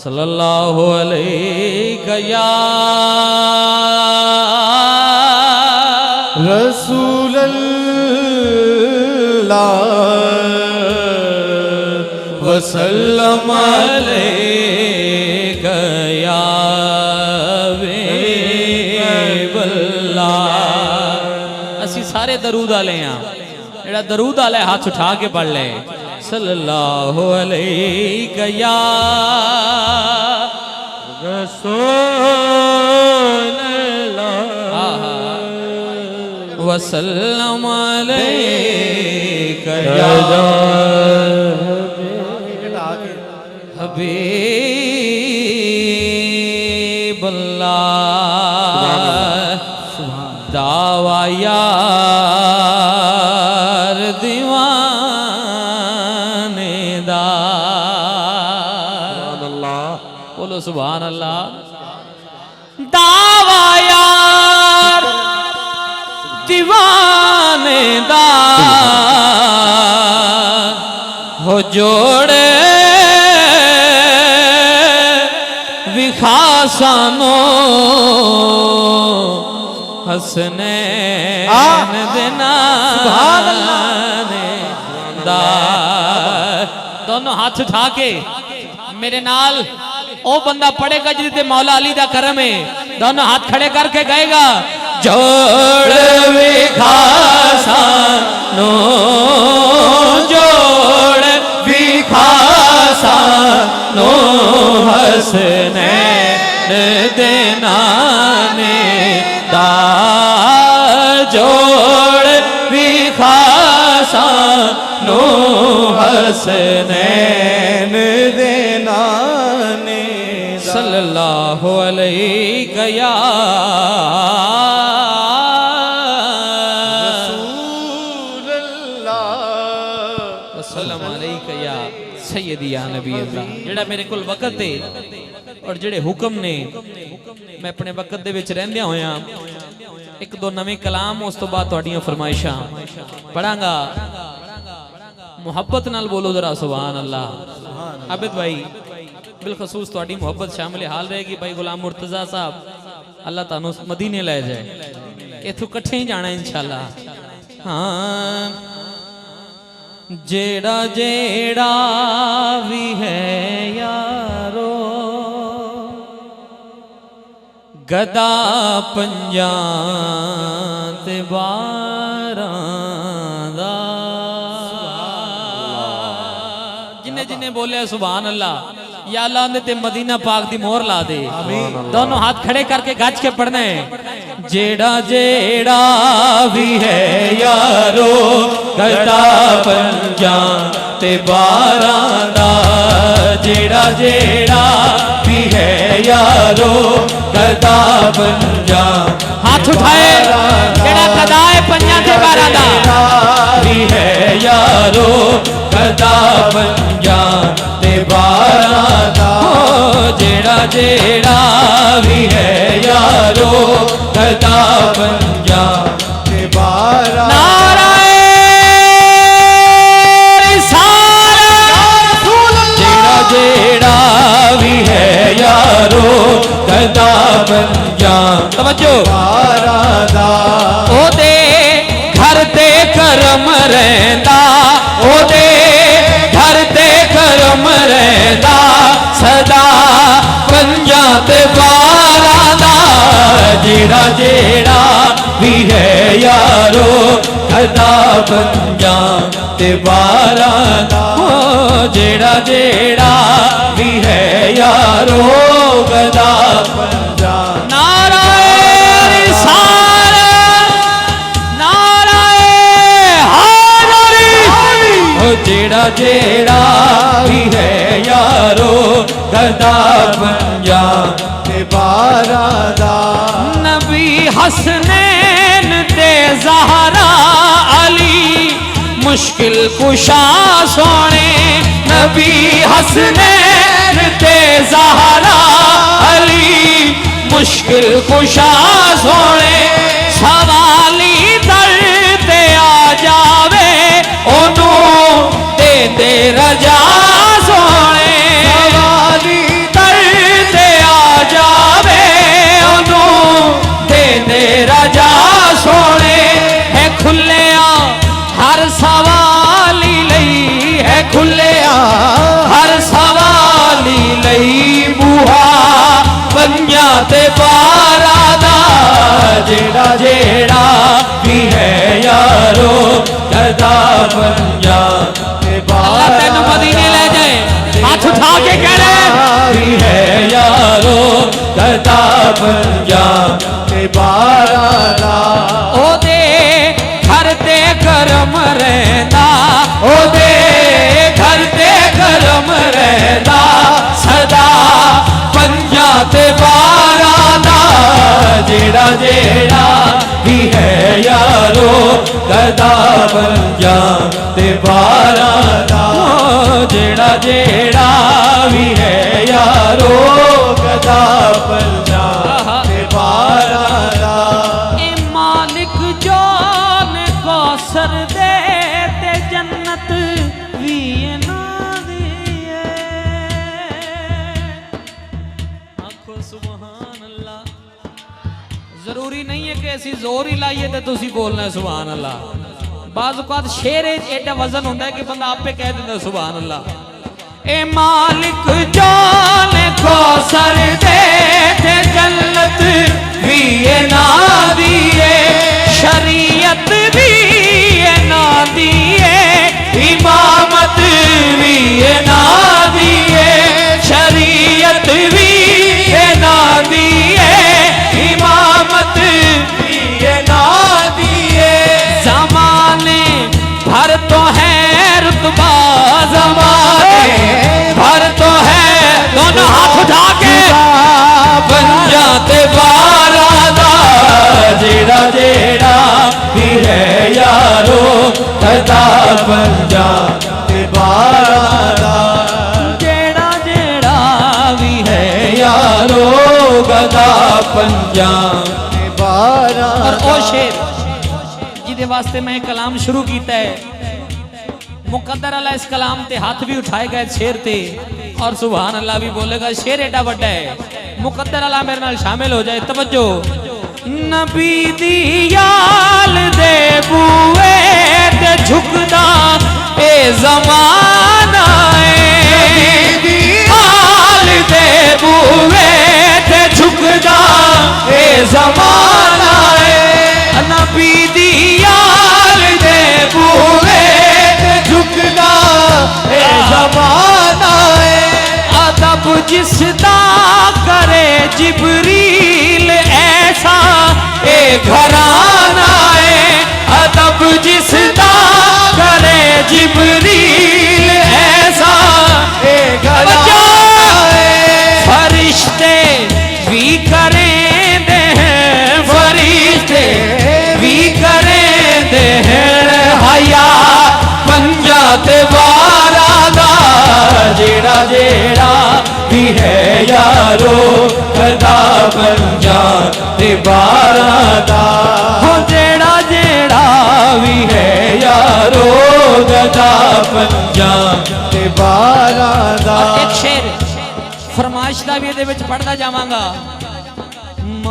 सल्लल्लाहु अलैहि या रसूलल्लाह वसल्लम अलैहि या असी सारे दरूद वाले हैं। जेड़ा दरूद वाला हाथ उठा के पढ़ ले सल्लल्लाहु अलैहि या रसूलल्लाह वसल्लम अलैहि या हबीबल्लाह दावा यार दीवाने दा। बोलो सुभान अल्लाह। दावा यार दीवाने दा हो जोड़े विखासानो हसने देना दा। दोनों हाथ उठा के मेरे नाल ओ बंदा पढ़ेगा जिसे मौला अली दा करम है। दोनों हाथ खड़े करके गाएगा जोड़ विखासानो जोड़ विखासानो हसने देना दा जोड़ विखासानो हसनैन देना सल्लल्लाहु अलैहि या रसूलल्लाह वसल्लम अलैहि या सय्यदी या नबी अल्लाह। जेड़ा मेरे कोल वक्त है और जेड़े हुक्म ने मैं अपने वक्त दे विच रहंदियां होया एक दो नवे कलाम उस तो बाद तुहाडियां फरमाइशां पढ़ांगा। मुहब्बत नाल बोलो जरा सुभान अल्लाह। आबिद भाई बिलखसूस तुहाडी मुहब्बत शामिल हाल रहेगी। भाई गुलाम मुर्तजा साहब अल्लाह तानू मदीने ले जाए इथों कट्ठे ही जाना इंशाअल्लाह। हाँ जेड़ा जेड़ा भी है यारो गदा पंजां ते बारां दा। जिन्ने जिन्ने बोले सुभान अल्लाह या अल्लाह ने ते मदीना पाक दी मोहर ला दे। दोनों हाथ खड़े करके गज के पढ़ना है जेड़ा जेड़ा भी है यारो गदा पंजां ते बारां दा। जेड़ा जेड़ा भी है यारो गदा पंजां हाथ उठाए जेड़ा गदा है पंजां ते बारां दा भी है यारो गदा पंजां ते बारां दा। जेड़ा जेड़ा भी है यारो गदा पंजां ते बारां जेड़ा भी है यारो गदा पंजां तवज्जो ओदे घर ते करम रहंदा ओदे घर ते करम रहंदा सदा पंजां ते बारां दा। जेड़ा जेड़ा भी है यारो गदा पंजां ते बारां दा। जेड़ा जेड़ा भी है यारो गदा पंजां नारायण नारायण हाज़री। जेड़ा जेड़ा भी है यारो गदा पंजां ते बारां दा। नबी हसनैन ते ज़हरा अली मुश्किल कुशा सोने। नबी हसनैन ते ज़हरा अली मुश्किल कुशा सोने। सवाली दर ते आ जावे ओनू दे रजा सोने। सवाली दर ते बारा दा जेड़ा जेड़ा भी है यारो गदा पंजा ते बारा तेन मदीने ले जाए हाथ उठा के कह रहे भी है यारो गदा पंजा ते बारा दा ओ दे घर ते करम रहंदा ओ दे घर ते करम रहंदा सदा पंजा ते बारा दा जेड़ा जेड़ा भी है यारो गदा पंजा ते बारा दा जेड़ा जेड़ा भी है यारो गदा पंजा ते बारा दा ए मालिक जो ने कौसर दे ते जन्नत भी ना दिए आखो सुभान अल्लाह जरूरी नहीं है कि ऐसी जोर ही लाइए तो तुसी बोलना है सुभान अल्लाह बाज़ औक़ात शेर एडा वजन होता है कि बंदा आप पे कह देता है सुभान अल्लाह ए मालिक जान कौसर दे ते जन्नत भी ना दिए शरीयत भी ना दिए इमामत भी ना दिए शरीयत भी ना दिए इमामत भी ना दिए ज़माने भर तो है रुतबा ज़माने भर तो है दोनों हाथ उठा के पंजा ते बारा दा जेड़ा जेड़ा भी है यारो गदा पंजा ते बारा दा जेड़ा जेड़ा भी है यारो गदा पंजा ते बारा और ओ शेर जिदे वास्ते मैं कलाम शुरू कीता है मुकद्दर अल्लाह इस कलाम ते हाथ भी उठाए गए शेर ते और सुभान अल्लाह भी बोलेगा शेर एडा बड़ा है मुकद्दर अल्लाह मेरे नाल शामिल हो जाए तवज्जो नबी दी याल दे बुए ते झुकदा ए ज़माना ए याल दे बुए ते झुकदा ए ज़माना ए नबी दी याल दे बुए झुकना ए ज़माना है अदब जिसदा करे जिब्रील ऐसा ए घराना है अदब जिसदा करे जिब्रील ऐसा ए घराना है फरिश्ते भी करें दे हैं फरिश्ते भी करें दे हैं हया पंजा ते बारा दा जेड़ा जेड़ा भी है यारो गदा पंजा ते बारा दा हो जेड़ा जेड़ा भी है यारो गदा पंजा ते बारा दा एक शेर फरमाइश दा भी इहदे विच पढ़दा जावांगा